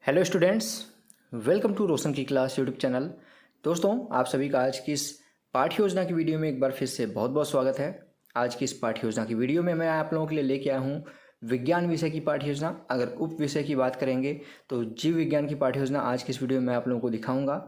Hello students, welcome to रोशन की class YouTube channel. दोस्तों, आप सभी का आज की इस पाठ्य योजना की वीडियो में एक बार फिर से बहुत बहुत स्वागत है। आज की इस पाठ्य योजना की वीडियो में मैं आप लोगों के लिए लेके आया हूँ विज्ञान विषय की पाठ्य योजना। अगर उप विषय की बात करेंगे तो जीव विज्ञान की पाठ्य योजना आज की इस वीडियो में आप लोगों को दिखाऊँगा।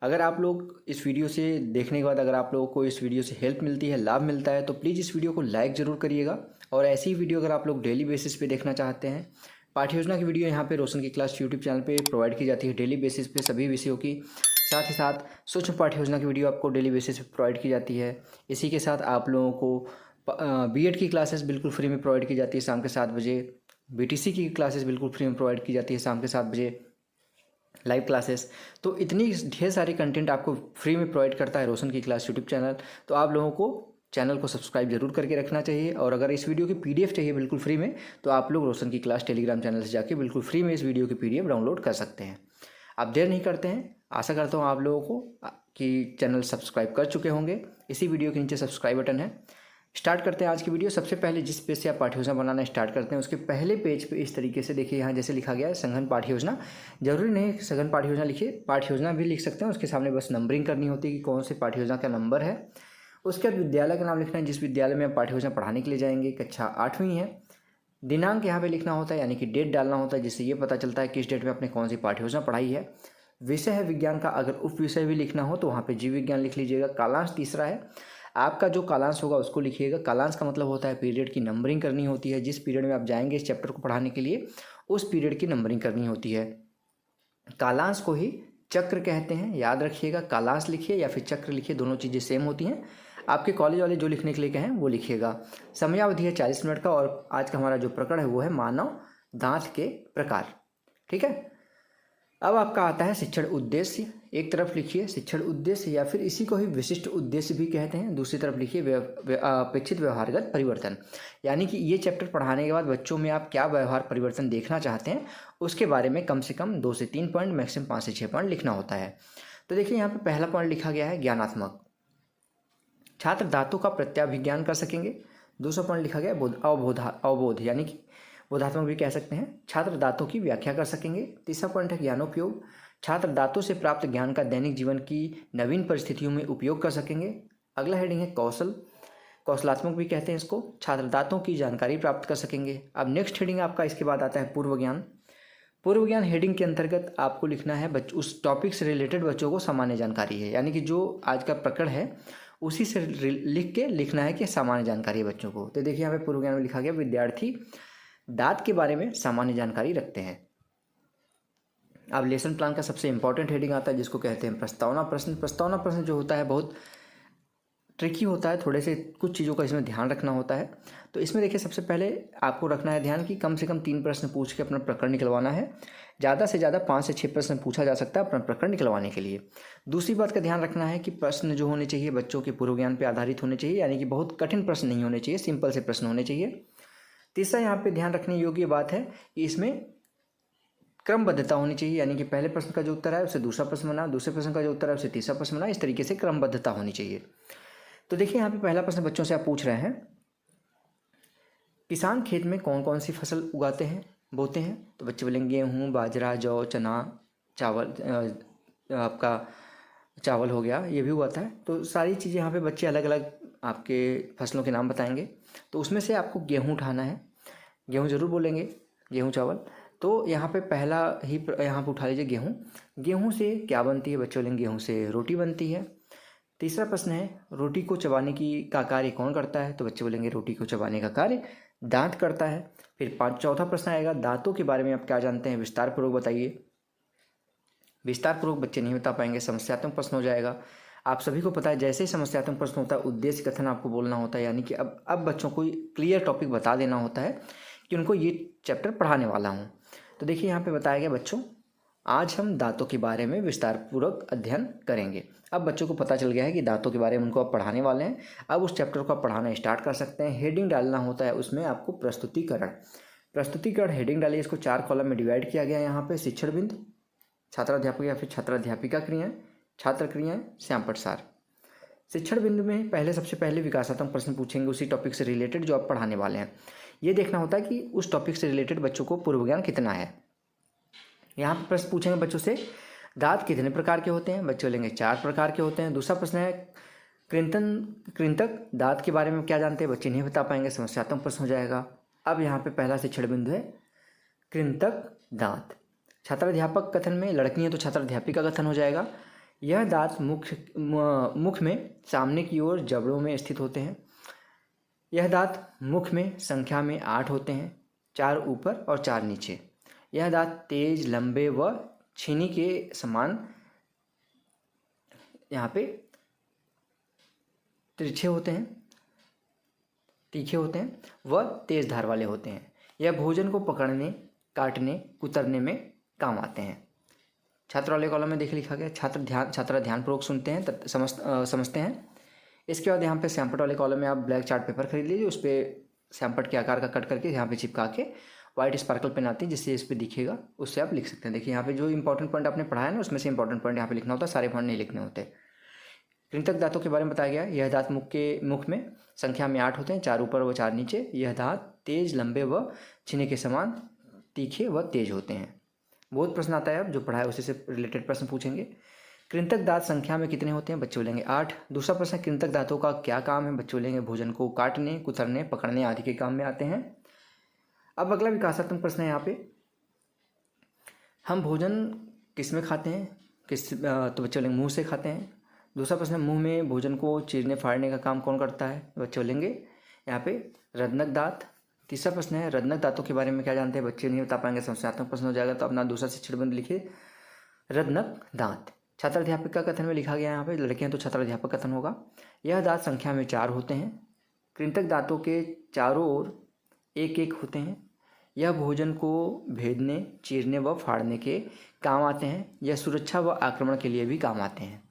अगर आप लोग इस वीडियो से देखने के बाद अगर आप लोगों को इस वीडियो से हेल्प मिलती है, लाभ मिलता है, तो प्लीज़ इस वीडियो को लाइक ज़रूर करिएगा। और ऐसी ही वीडियो अगर आप लोग डेली बेसिस पे देखना चाहते हैं, पाठ्य योजना की वीडियो यहाँ पे रोशन की क्लास यूट्यूब चैनल पे प्रोवाइड की जाती है डेली बेसिस पे सभी विषयों की। साथ ही साथ सूक्ष्म पाठ्य योजना की वीडियो आपको डेली बेसिस पे प्रोवाइड की जाती है। इसी के साथ आप लोगों को बीएड की क्लासेस बिल्कुल फ्री में प्रोवाइड की जाती है शाम के 7 बजे। बीटीसी की क्लासेस बिल्कुल फ्री में प्रोवाइड की जाती है शाम के 7 बजे, लाइव क्लासेस। तो इतनी ढेर सारी कंटेंट आपको फ्री में प्रोवाइड करता है रोशन की क्लास यूट्यूब चैनल। तो आप लोगों को चैनल को सब्सक्राइब जरूर करके रखना चाहिए। और अगर इस वीडियो की पीडीएफ चाहिए बिल्कुल फ्री में, तो आप लोग रोशन की क्लास टेलीग्राम चैनल से जाके बिल्कुल फ्री में इस वीडियो की पीडीएफ डाउनलोड कर सकते हैं। आप देर नहीं करते हैं, आशा करता हूँ आप लोगों को कि चैनल सब्सक्राइब कर चुके होंगे। इसी वीडियो के नीचे सब्सक्राइब बटन है। स्टार्ट करते हैं आज की वीडियो। सबसे पहले जिस पेज से आप पाठ्य योजना बनाना स्टार्ट करते हैं उसके पहले पेज पे इस तरीके से देखिए, यहाँ जैसे लिखा गया है सघन पाठ्य योजना। जरूरी नहीं सघन पाठ्य योजना लिखिए, पाठ्य योजना भी लिख सकते हैं। उसके सामने बस नंबरिंग करनी होती है कि कौन से पाठ्य योजना का नंबर है। उसके बाद विद्यालय का नाम लिखना है, जिस विद्यालय में आप पाठ्य योजना पढ़ाने के लिए जाएंगे। कक्षा 8वीं है। दिनांक यहाँ पे लिखना होता है, यानी कि डेट डालना होता है, जिससे ये पता चलता है किस डेट में आपने कौन सी पाठ्य योजना पढ़ाई है। विषय है विज्ञान का, अगर उप विषय भी लिखना हो तो वहाँ पे जीव विज्ञान लिख लीजिएगा। कालांश तीसरा है, आपका जो कालांश होगा उसको लिखिएगा। कालांश का मतलब होता है पीरियड की नंबरिंग करनी होती है। जिस पीरियड में आप जाएंगे इस चैप्टर को पढ़ाने के लिए, उस पीरियड की नंबरिंग करनी होती है। कालांश को ही चक्र कहते हैं, याद रखिएगा। कालांश लिखिए या फिर चक्र लिखिए, दोनों चीज़ें सेम होती हैं। आपके कॉलेज वाले जो लिखने के लिए कहें वो लिखिएगा। समयावधि है 40 मिनट का। और आज का हमारा जो प्रकरण है वो है मानव दांत के प्रकार। ठीक है। अब आपका आता है शिक्षण उद्देश्य। एक तरफ लिखिए शिक्षण उद्देश्य, या फिर इसी को ही विशिष्ट उद्देश्य भी कहते हैं। दूसरी तरफ लिखिए अपेक्षित व्यवहारगत परिवर्तन, यानी कि ये चैप्टर पढ़ाने के बाद बच्चों में आप क्या व्यवहार परिवर्तन देखना चाहते हैं उसके बारे में कम से कम 2 से 3 पॉइंट, मैक्सिमम 5 से 6 पॉइंट लिखना होता है। तो देखिए यहाँ पे पहला पॉइंट लिखा गया है ज्ञानात्मक। छात्र धातु का प्रत्याभिज्ञान कर सकेंगे। दूसरा पॉइंट लिखा गया है अवबोध, यानी कि बोधात्मक भी कह सकते हैं। छात्र दांतों की व्याख्या कर सकेंगे। तीसरा पॉइंट है ज्ञानोपयोग। छात्र दांतों से प्राप्त ज्ञान का दैनिक जीवन की नवीन परिस्थितियों में उपयोग कर सकेंगे। अगला हेडिंग है कौशल, कौशलात्मक भी कहते हैं इसको। छात्र दांतों की जानकारी प्राप्त कर सकेंगे। अब नेक्स्ट हेडिंग आपका इसके बाद आता है पूर्व ज्ञान। पूर्व ज्ञान हेडिंग के अंतर्गत आपको लिखना है उस टॉपिक से रिलेटेड बच्चों को सामान्य जानकारी है, यानी कि जो आज का प्रकरण है उसी से लिख के लिखना है कि सामान्य जानकारी है बच्चों को। तो देखिए यहाँ पे पूर्व ज्ञान में लिखा गया विद्यार्थी दांत के बारे में सामान्य जानकारी रखते हैं। अब लेसन प्लान का सबसे इंपॉर्टेंट हेडिंग आता है जिसको कहते हैं प्रस्तावना प्रश्न। प्रस्तावना प्रश्न जो होता है बहुत ट्रिकी होता है, थोड़े से कुछ चीज़ों का इसमें ध्यान रखना होता है। तो इसमें देखिए सबसे पहले आपको रखना है ध्यान कि कम से कम 3 प्रश्न पूछ के अपना प्रकरण निकलवाना है। ज़्यादा से ज़्यादा 5 से 6 प्रश्न पूछा जा सकता है अपना प्रकरण निकलवाने के लिए। दूसरी बात का ध्यान रखना है कि प्रश्न जो होने चाहिए बच्चों के पूर्व ज्ञान पर आधारित होने चाहिए, यानी कि बहुत कठिन प्रश्न नहीं होने चाहिए, सिंपल से प्रश्न होने चाहिए। तीसरा यहाँ पे ध्यान रखने योग्य बात है कि इसमें क्रमबद्धता होनी चाहिए, यानी कि पहले प्रश्न का जो उत्तर है उसे दूसरा प्रश्न बनाए, दूसरे प्रश्न का जो उत्तर है उसे तीसरा प्रश्न बनाए। इस तरीके से क्रमबद्धता होनी चाहिए। तो देखिए यहाँ पे पहला प्रश्न बच्चों से आप पूछ रहे हैं, किसान खेत में कौन कौन सी फसल उगाते हैं, बोते हैं? तो बच्चे बोलेंगे गेहूँ, बाजरा, जौ, चना, चावल, आपका चावल हो गया, ये भी उगाता है। तो सारी चीज़ें यहाँ पे बच्चे अलग अलग आपके फसलों के नाम बताएंगे। तो उसमें से आपको गेहूँ उठाना है। गेहूँ जरूर बोलेंगे, गेहूँ चावल। तो यहाँ पे पहला ही यहाँ पे उठा लीजिए गेहूँ। गेहूँ से क्या बनती है? बच्चे बोलेंगे गेहूँ से रोटी बनती है। तीसरा प्रश्न है रोटी को चबाने का कार्य कौन करता है? तो बच्चे बोलेंगे रोटी को चबाने का कार्य दांत करता है। फिर चौथा प्रश्न आएगा दांतों के बारे में आप क्या जानते हैं, विस्तार पूर्वक बताइए। विस्तार पूर्वक बच्चे नहीं बता पाएंगे, समस्यात्मक प्रश्न हो जाएगा। आप सभी को पता है जैसे ही समस्यात्मक प्रश्न होता है उद्देश्य कथन आपको बोलना होता है, यानी कि अब बच्चों को क्लियर टॉपिक बता देना होता है कि उनको ये चैप्टर पढ़ाने वाला हूँ। तो देखिए यहाँ पे बताया गया बच्चों आज हम दांतों के बारे में विस्तार पूर्वक अध्ययन करेंगे। अब बच्चों को पता चल गया है कि दांतों के बारे में उनको आप पढ़ाने वाले हैं। अब उस चैप्टर को आप पढ़ाना स्टार्ट कर सकते हैं। हेडिंग डालना होता है उसमें आपको प्रस्तुतिकरण हेडिंग डालिए। इसको 4 कॉलम में डिवाइड किया गया है। यहाँ पे शिक्षण बिंदु, छात्राध्यापक या फिर छात्राध्यापिका क्रियाएं, छात्र क्रियाएं, श्यामपट सार। शिक्षण बिंदु में सबसे पहले विकासात्मक प्रश्न पूछेंगे उसी टॉपिक से रिलेटेड जो आप पढ़ाने वाले हैं। ये देखना होता है कि उस टॉपिक से रिलेटेड बच्चों को पूर्व ज्ञान कितना है। यहाँ पर प्रश्न पूछेंगे बच्चों से, दांत कितने प्रकार के होते हैं? बच्चे बोलेंगे 4 प्रकार के होते हैं। दूसरा प्रश्न है, कृंतक दांत के बारे में क्या जानते हैं? बच्चे नहीं बता पाएंगे, समस्यात्मक प्रश्न हो जाएगा। अब यहाँ पे पहला शिक्षण बिंदु है कृंतक दांत। छात्राध्यापक कथन में लड़की है तो छात्राध्यापिका कथन हो जाएगा। यह दांत मुख में सामने की ओर जबड़ों में स्थित होते हैं। यह दांत मुख में संख्या में 8 होते हैं, 4 ऊपर और 4 नीचे। यह दांत तेज, लंबे व छीनी के समान यहाँ पे तिरछे होते हैं, तीखे होते हैं व तेज धार वाले होते हैं। यह भोजन को पकड़ने, काटने, कुतरने में काम आते हैं। छात्र वाले कॉलम में लिखा गया, छात्रा ध्यानपूर्वक सुनते हैं, समझते हैं। इसके बाद यहाँ पे सैम्पट वाले कॉलम में आप ब्लैक चार्ट पेपर खरीद लीजिए, उस पर सैम्पट के आकार का कट करके यहाँ पे चिपका के वाइट स्पार्कल पेन आती है जिससे इस पर दिखेगा, उससे आप लिख सकते हैं। देखिए यहाँ पे जो इंपॉर्टेंट पॉइंट आपने पढ़ा है ना, उसमें से इंपॉर्टेंट पॉइंट यहाँ पे लिखना होता है, सारे पॉइंट नहीं लिखने होते। कृंतक दांतों के बारे में बताया गया, यह दांत मुख में संख्या में 8 होते हैं, 4 ऊपर व 4 नीचे। यह दांत तेज, लंबे व छीने के समान तीखे व तेज होते हैं। बहुत प्रश्न आता है, अब जो पढ़ा है उसी से रिलेटेड प्रश्न पूछेंगे। कृंतक दांत संख्या में कितने होते हैं? बच्चे बोलेंगे 8। दूसरा प्रश्न, कृंतक दांतों का क्या काम है? बच्चे बोलेंगे भोजन को काटने, कुतरने, पकड़ने आदि के काम में आते हैं। अब अगला विकासात्मक प्रश्न है यहाँ पे, हम भोजन किस में खाते हैं? तो बच्चे बोलेंगे मुंह से खाते हैं। दूसरा प्रश्न, मुंह में भोजन को चीरने फाड़ने का काम कौन करता है? बच्चे बोलेंगे यहाँ पे रत्नक दांत। तीसरा प्रश्न है, रत्नक दांतों के बारे में क्या जानते हैं? बच्चे नहीं बता पाएंगे, समस्यात्मक प्रश्न हो जाएगा, तो अपना दूसरा शिक्षण बिंदु लिखिए रत्नक दांत। छात्राध्यापक का कथन में लिखा गया यहाँ पे, लड़के हैं तो छात्राध्यापक कथन होगा। यह दांत संख्या में 4 होते हैं। कृंतक दांतों के चारों ओर 1-1 होते हैं। यह भोजन को भेदने, चीरने व फाड़ने के काम आते हैं। यह सुरक्षा व आक्रमण के लिए भी काम आते हैं।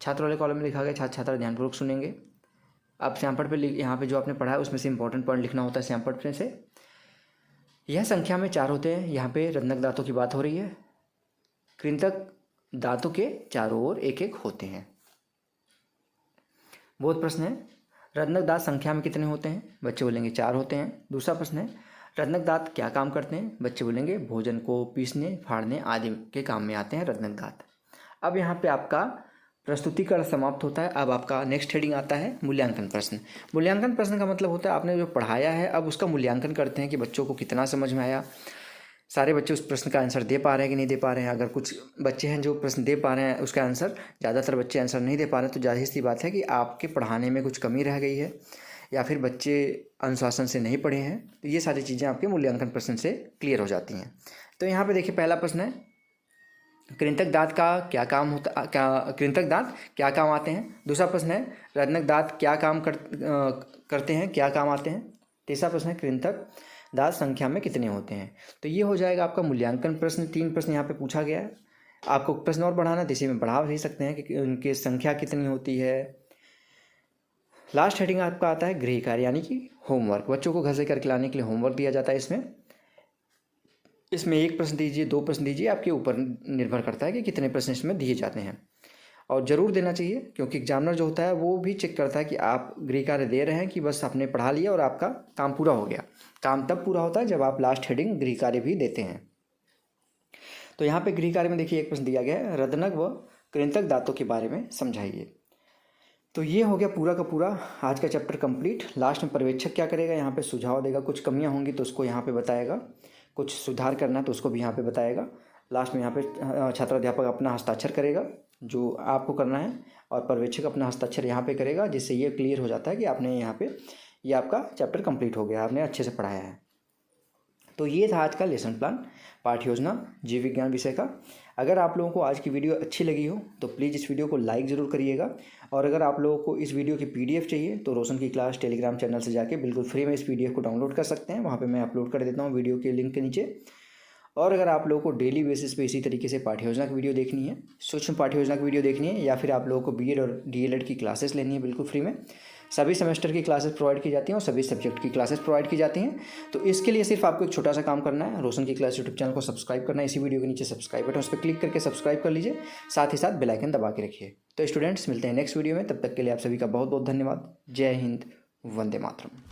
छात्र वाले कॉलम में लिखा गया, छात्र ध्यानपूर्वक सुनेंगे। अब सैम्पट पे यहाँ पे जो आपने पढ़ा है उसमें से इंपॉर्टेंट पॉइंट लिखना होता है सैम्पट में से। यह संख्या में 4 होते हैं, यहाँ पे रत्नक दांतों की बात हो रही है। कृंतक दांतों के चारों ओर 1-1 होते हैं। बहुत प्रश्न है, रत्नक दांत संख्या में कितने होते हैं? बच्चे बोलेंगे 4 होते हैं। दूसरा प्रश्न है, रत्नक दांत क्या काम करते हैं? बच्चे बोलेंगे भोजन को पीसने, फाड़ने आदि के काम में आते हैं रत्नक दांत। अब यहाँ पे आपका प्रस्तुतिकरण समाप्त होता है। अब आपका नेक्स्ट हेडिंग आता है मूल्यांकन प्रश्न। मूल्यांकन प्रश्न का मतलब होता है आपने जो पढ़ाया है अब उसका मूल्यांकन करते हैं कि बच्चों को कितना समझ में आया, सारे बच्चे उस प्रश्न का आंसर दे पा रहे हैं कि नहीं दे पा रहे हैं। अगर कुछ बच्चे हैं जो प्रश्न दे पा रहे हैं उसका आंसर, ज़्यादातर बच्चे आंसर नहीं दे पा रहे हैं, तो जाहिर सी बात है कि आपके पढ़ाने में कुछ कमी रह गई है या फिर बच्चे अनुशासन से नहीं पढ़े हैं। तो ये सारी चीज़ें आपके मूल्यांकन प्रश्न से क्लियर हो जाती हैं। तो यहाँ पर देखिए पहला प्रश्न है, कृंतक दांत का क्या काम होता, कृंतक दांत क्या काम आते हैं? दूसरा प्रश्न है, रत्नक दांत क्या काम करते हैं, क्या काम आते हैं? तीसरा प्रश्न है, कृंतक दांत संख्या में कितने होते हैं? तो ये हो जाएगा आपका मूल्यांकन प्रश्न। 3 प्रश्न यहाँ पे पूछा गया है। आपको प्रश्न और बढ़ाना है तो इसी में बढ़ा भी सकते हैं कि उनकी संख्या कितनी होती है। लास्ट हेडिंग आपका आता है गृह कार्य यानी कि होमवर्क। बच्चों को घर से करके लाने के लिए होमवर्क दिया जाता है। इसमें 1 प्रश्न दीजिए, 2 प्रश्न दीजिए, आपके ऊपर निर्भर करता है कि कितने प्रश्न इसमें दिए जाते हैं। और ज़रूर देना चाहिए क्योंकि एग्जामिनर जो होता है वो भी चेक करता है कि आप गृह कार्य दे रहे हैं कि बस आपने पढ़ा लिया और आपका काम पूरा हो गया। काम तब पूरा होता है जब आप लास्ट हेडिंग गृह कार्य भी देते हैं। तो यहाँ पे गृह कार्य में देखिए 1 प्रश्न दिया गया है, रत्नक व कृंतक दांतों के बारे में समझाइए। तो ये हो गया पूरा का पूरा आज का चैप्टर कंप्लीट। लास्ट में पर्यवेक्षक क्या करेगा, यहाँ पे सुझाव देगा, कुछ कमियाँ होंगी तो उसको यहाँ पे बताएगा, कुछ सुधार करना है तो उसको भी यहाँ पे बताएगा। लास्ट में यहाँ पे छात्राध्यापक अपना हस्ताक्षर करेगा जो आपको करना है और पर्यवेक्षक अपना हस्ताक्षर यहाँ पे करेगा, जिससे ये क्लियर हो जाता है कि आपने यहाँ पे ये आपका चैप्टर कंप्लीट हो गया, आपने अच्छे से पढ़ाया है। तो ये था आज का लेसन प्लान, पाठ्य योजना जीव विज्ञान विषय का। अगर आप लोगों को आज की वीडियो अच्छी लगी हो तो प्लीज़ इस वीडियो को लाइक ज़रूर करिएगा। और अगर आप लोगों को इस वीडियो की PDF चाहिए तो रोशन की क्लास टेलीग्राम चैनल से जाके बिल्कुल फ्री में इस PDF को डाउनलोड कर सकते हैं। वहाँ पे मैं अपलोड कर देता हूँ वीडियो के लिंक के नीचे। और अगर आप लोगों को डेली बेसिस पे इसी तरीके से पाठ्य योजना की वीडियो देखनी है, सूक्ष्म पाठ्य योजना की वीडियो देखनी है, या फिर आप लोगों को BEd और DLED की क्लासेस लेनी है बिल्कुल फ्री में, सभी सेमेस्टर की क्लासेस प्रोवाइड की जाती हैं और सभी सब्जेक्ट की क्लासेस प्रोवाइड की जाती हैं। तो इसके लिए सिर्फ आपको एक छोटा सा काम करना है, रोशन की क्लास यूट्यूब चैनल को सब्सक्राइब करना है। इसी वीडियो के नीचे सब्सक्राइब बटन, उस पर क्लिक करके सब्सक्राइब कर लीजिए, साथ ही साथ बेल आइकन दबा के रखिए। तो स्टूडेंट्स मिलते हैं नेक्स्ट वीडियो में, तब तक के लिए आप सभी का बहुत बहुत धन्यवाद। जय हिंद, वंदे मातरम।